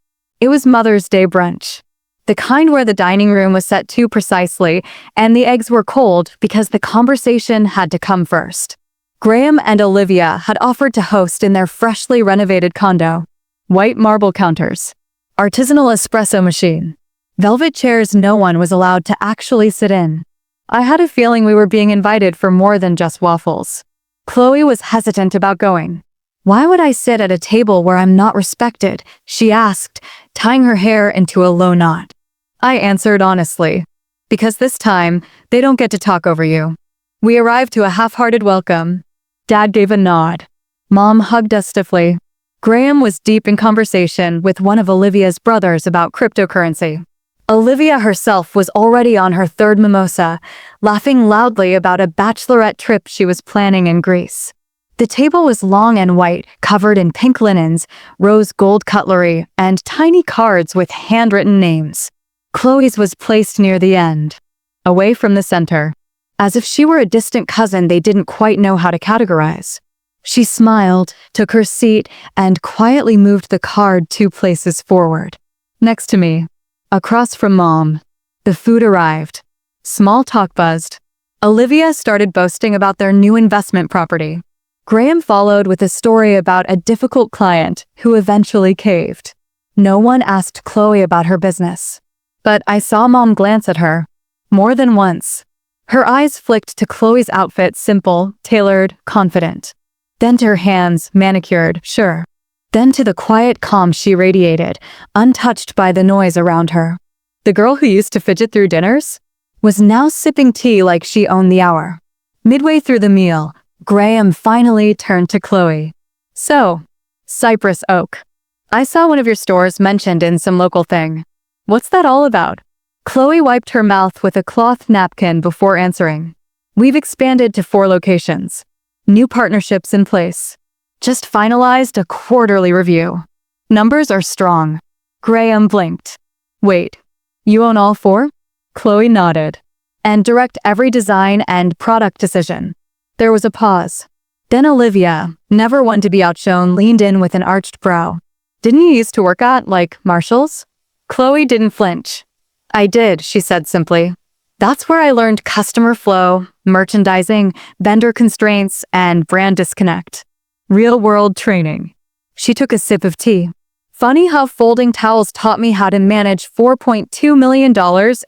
It was Mother's Day brunch. The kind where the dining room was set too precisely and the eggs were cold because the conversation had to come first. Graham and Olivia had offered to host in their freshly renovated condo. White marble counters. Artisanal espresso machine. Velvet chairs no one was allowed to actually sit in. I had a feeling we were being invited for more than just waffles. Chloe was hesitant about going. Why would I sit at a table where I'm not respected? She asked, tying her hair into a low knot. I answered honestly. Because this time, they don't get to talk over you. We arrived to a half-hearted welcome. Dad gave a nod. Mom hugged us stiffly. Graham was deep in conversation with one of Olivia's brothers about cryptocurrency. Olivia herself was already on her third mimosa, laughing loudly about a bachelorette trip she was planning in Greece. The table was long and white, covered in pink linens, rose gold cutlery, and tiny cards with handwritten names. Chloe's was placed near the end, away from the center. as if she were a distant cousin they didn't quite know how to categorize. She smiled, took her seat, and quietly moved the card 2 places forward. Next to me, across from Mom. The food arrived. Small talk buzzed. Olivia started boasting about their new investment property. Graham followed with a story about a difficult client who eventually caved. No one asked Chloe about her business. But I saw Mom glance at her. More than once. Her eyes flicked to Chloe's outfit, simple, tailored, confident. Then to her hands, manicured, sure. Then to the quiet calm she radiated, untouched by the noise around her. The girl who used to fidget through dinners was now sipping tea like she owned the hour. Midway through the meal, Graham finally turned to Chloe. So, Cypress Oak. I saw one of your stores mentioned in some local thing. What's that all about? Chloe wiped her mouth with a cloth napkin before answering. We've expanded to 4 locations. New partnerships in place. Just finalized a quarterly review. Numbers are strong. Graham blinked. Wait, you own all 4? Chloe nodded. And direct every design and product decision. There was a pause. Then Olivia, never one to be outshone, leaned in with an arched brow. Didn't you used to work at, like, Marshall's? Chloe didn't flinch. I did, she said simply. That's where I learned customer flow, merchandising, vendor constraints, and brand disconnect. Real-world training. She took a sip of tea. Funny how folding towels taught me how to manage $4.2 million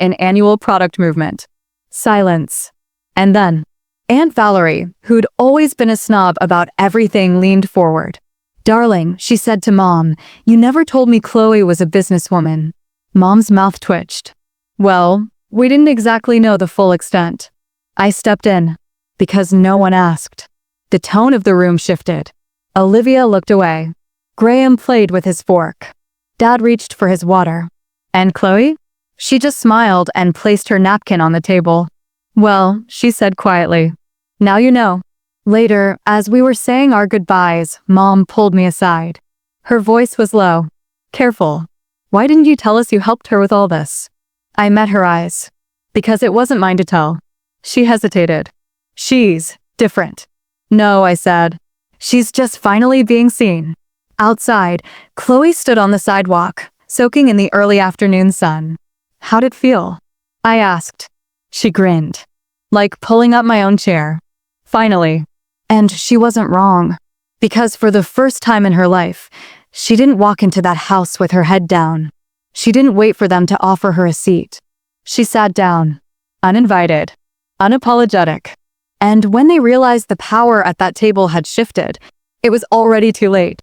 in annual product movement. Silence. And then, Aunt Valerie, who'd always been a snob about everything, leaned forward. Darling, she said to Mom, you never told me Chloe was a businesswoman. Mom's mouth twitched. Well, we didn't exactly know the full extent. I stepped in, because no one asked. The tone of the room shifted. Olivia looked away. Graham played with his fork. Dad reached for his water. And Chloe? She just smiled and placed her napkin on the table. Well, she said quietly. Now you know. Later, as we were saying our goodbyes, Mom pulled me aside. Her voice was low. Careful. Why didn't you tell us you helped her with all this? I met her eyes. Because it wasn't mine to tell. She hesitated. She's different. No, I said. She's just finally being seen. Outside, Chloe stood on the sidewalk, soaking in the early afternoon sun. How'd it feel? I asked. She grinned. Like pulling up my own chair. Finally. And she wasn't wrong. Because for the first time in her life, she didn't walk into that house with her head down. She didn't wait for them to offer her a seat. She sat down. Uninvited. Unapologetic. And when they realized the power at that table had shifted, it was already too late.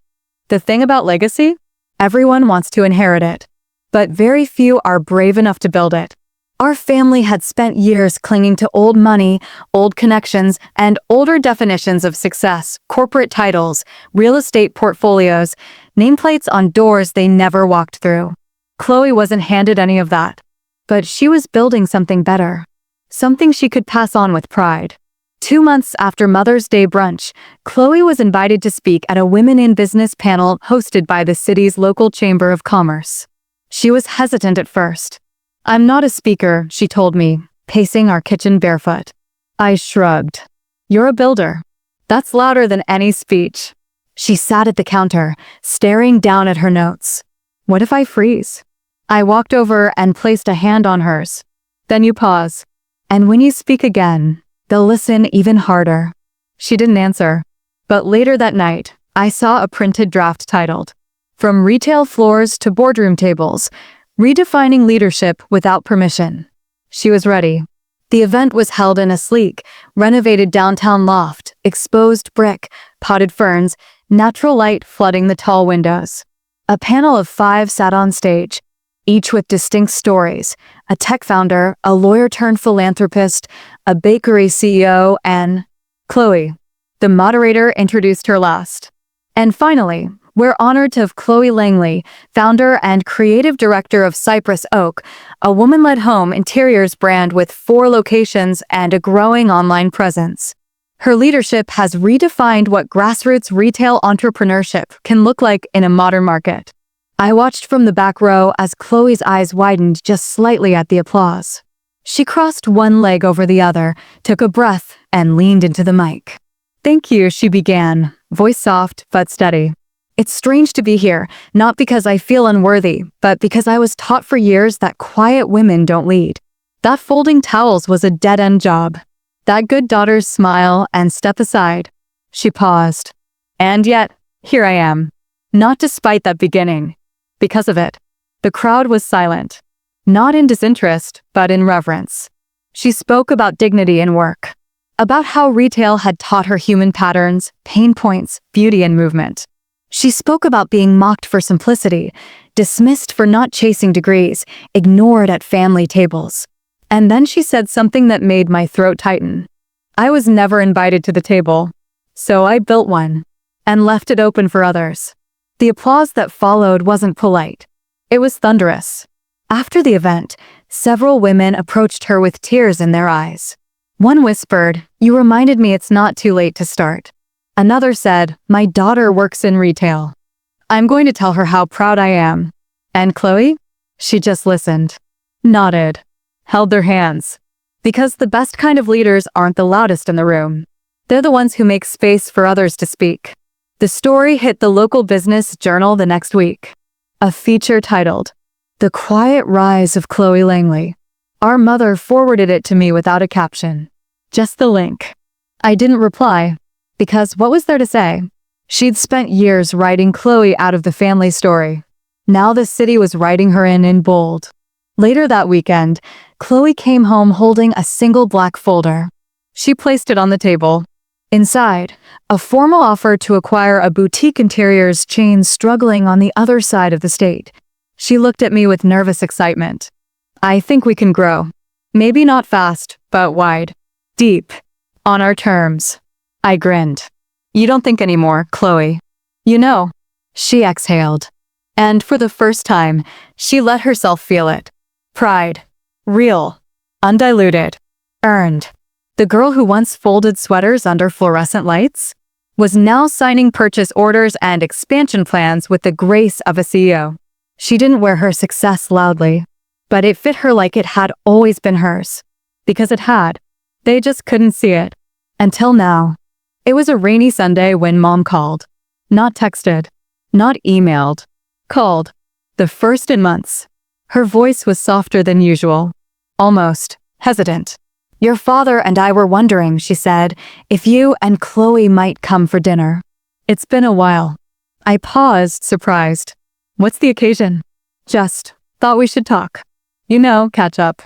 The thing about legacy? Everyone wants to inherit it. But very few are brave enough to build it. Our family had spent years clinging to old money, old connections, and older definitions of success, corporate titles, real estate portfolios, nameplates on doors they never walked through. Chloe wasn't handed any of that. But she was building something better. Something she could pass on with pride. 2 months after Mother's Day brunch, Chloe was invited to speak at a Women in Business panel hosted by the city's local Chamber of Commerce. She was hesitant at first. I'm not a speaker, she told me, pacing our kitchen barefoot. I shrugged. You're a builder. That's louder than any speech. She sat at the counter, staring down at her notes. What if I freeze? I walked over and placed a hand on hers. Then you pause. And when you speak again, they'll listen even harder. She didn't answer. But later that night, I saw a printed draft titled, From Retail Floors to Boardroom Tables, Redefining Leadership Without Permission. She was ready. The event was held in a sleek, renovated downtown loft, exposed brick, potted ferns, natural light flooding the tall windows. A panel of 5 sat on stage, each with distinct stories, a tech founder, a lawyer-turned-philanthropist, a bakery CEO, and Chloe. The moderator introduced her last. And finally, we're honored to have Chloe Langley, founder and creative director of Cypress Oak, a woman-led home interiors brand with 4 locations and a growing online presence. Her leadership has redefined what grassroots retail entrepreneurship can look like in a modern market. I watched from the back row as Chloe's eyes widened just slightly at the applause. She crossed one leg over the other, took a breath, and leaned into the mic. "Thank you," she began, voice soft but steady. "It's strange to be here, not because I feel unworthy, but because I was taught for years that quiet women don't lead. That folding towels was a dead-end job. That good daughter's smile and step aside." She paused. "And yet, here I am. Not despite that beginning. Because of it." The crowd was silent. Not in disinterest, but in reverence. She spoke about dignity in work. About how retail had taught her human patterns, pain points, beauty and movement. She spoke about being mocked for simplicity, dismissed for not chasing degrees, ignored at family tables. And then she said something that made my throat tighten. "I was never invited to the table, so I built one and left it open for others." The applause that followed wasn't polite. It was thunderous. After the event, several women approached her with tears in their eyes. One whispered, "You reminded me it's not too late to start." Another said, "My daughter works in retail. I'm going to tell her how proud I am." And Chloe? She just listened, nodded, held their hands. Because the best kind of leaders aren't the loudest in the room. They're the ones who make space for others to speak. The story hit the local business journal the next week. A feature titled, "The Quiet Rise of Chloe Langley." Our mother forwarded it to me without a caption. Just the link. I didn't reply, because what was there to say? She'd spent years writing Chloe out of the family story. Now the city was writing her in bold. Later that weekend, Chloe came home holding a single black folder. She placed it on the table. Inside, a formal offer to acquire a boutique interiors chain struggling on the other side of the state. She looked at me with nervous excitement. "I think we can grow. Maybe not fast, but wide. Deep. On our terms." I grinned. "You don't think anymore, Chloe. You know." She exhaled. And for the first time, she let herself feel it. Pride. Real. Undiluted. Earned. The girl who once folded sweaters under fluorescent lights was now signing purchase orders and expansion plans with the grace of a CEO. She didn't wear her success loudly, but it fit her like it had always been hers. Because it had. They just couldn't see it. Until now. It was a rainy Sunday when Mom called. Not texted. Not emailed. Called. The first in months. Her voice was softer than usual. Almost hesitant. "Your father and I were wondering," she said, "if you and Chloe might come for dinner." It's been a while. I paused, surprised. "What's the occasion?" "Just thought we should talk. You know, catch up."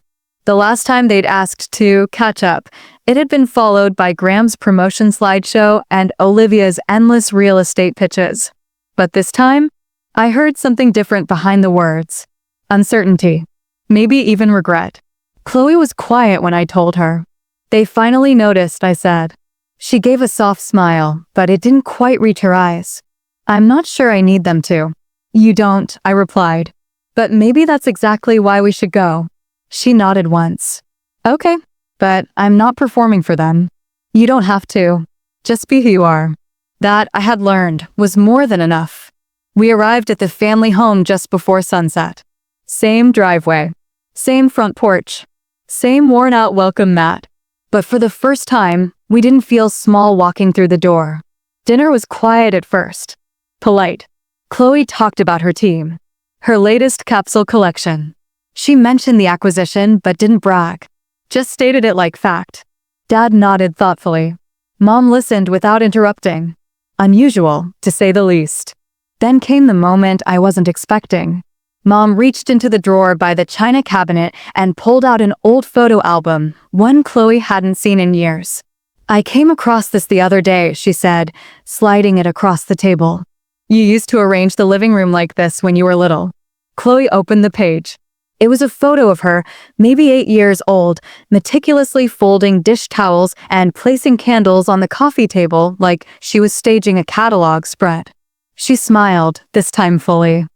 The last time they'd asked to catch up, it had been followed by Graham's promotion slideshow and Olivia's endless real estate pitches. But this time, I heard something different behind the words. Uncertainty. Maybe even regret. Chloe was quiet when I told her. "They finally noticed," I said. She gave a soft smile, but it didn't quite reach her eyes. "I'm not sure I need them to." "You don't," I replied. "But maybe that's exactly why we should go." She nodded once. "Okay, but I'm not performing for them." "You don't have to. Just be who you are." That, I had learned, was more than enough. We arrived at the family home just before sunset. Same driveway. Same front porch. Same worn-out welcome mat. But for the first time, we didn't feel small walking through the door. Dinner was quiet at first. Polite. Chloe talked about her team. Her latest capsule collection. She mentioned the acquisition but didn't brag. Just stated it like fact. Dad nodded thoughtfully. Mom listened without interrupting. Unusual, to say the least. Then came the moment I wasn't expecting. Mom reached into the drawer by the china cabinet and pulled out an old photo album, one Chloe hadn't seen in years. "I came across this the other day," she said, sliding it across the table. "You used to arrange the living room like this when you were little." Chloe opened the page. It was a photo of her, maybe 8 years old, meticulously folding dish towels and placing candles on the coffee table like she was staging a catalog spread. She smiled, this time fully.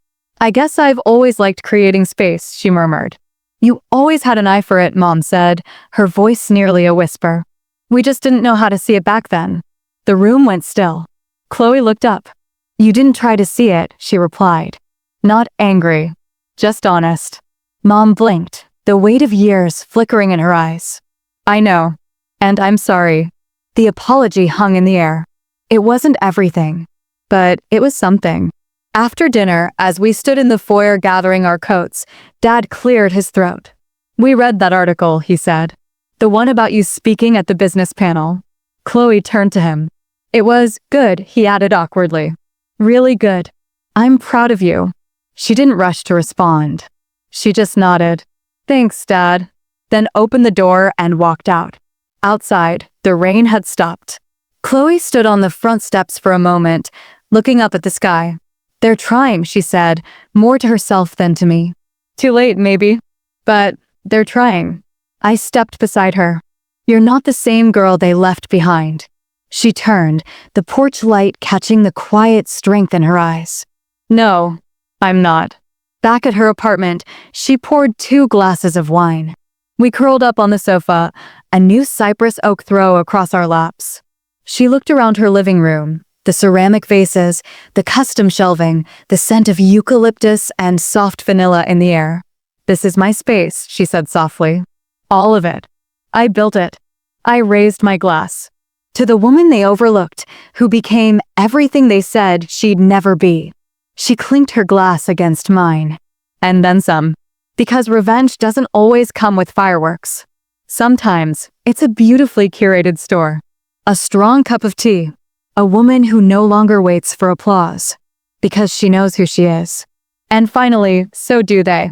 "I guess I've always liked creating space," she murmured. "You always had an eye for it," Mom said, her voice nearly a whisper. "We just didn't know how to see it back then." The room went still. Chloe looked up. "You didn't try to see it," she replied. Not angry, just honest. Mom blinked, the weight of years flickering in her eyes. I know. And I'm sorry. The apology hung in the air. It wasn't everything, but it was something. After dinner, as we stood in the foyer gathering our coats, Dad cleared his throat. We read that article, he said. The one about you speaking at the business panel. Chloe turned to him. It was good, he added awkwardly. Really good. I'm proud of you. She didn't rush to respond. She just nodded. Thanks, Dad. Then opened the door and walked out. Outside, the rain had stopped. Chloe stood on the front steps for a moment, looking up at the sky. They're trying, she said, more to herself than to me. Too late, maybe. But they're trying. I stepped beside her. You're not the same girl they left behind. She turned, the porch light catching the quiet strength in her eyes. No, I'm not. Back at her apartment, she poured 2 glasses of wine. We curled up on the sofa, a new cypress oak throw across our laps. She looked around her living room, the ceramic vases, the custom shelving, the scent of eucalyptus and soft vanilla in the air. This is my space, she said softly. All of it. I built it. I raised my glass. To the woman they overlooked, who became everything they said she'd never be. She clinked her glass against mine. And then some. Because revenge doesn't always come with fireworks. Sometimes, it's a beautifully curated store. A strong cup of tea. A woman who no longer waits for applause. Because she knows who she is. And finally, so do they.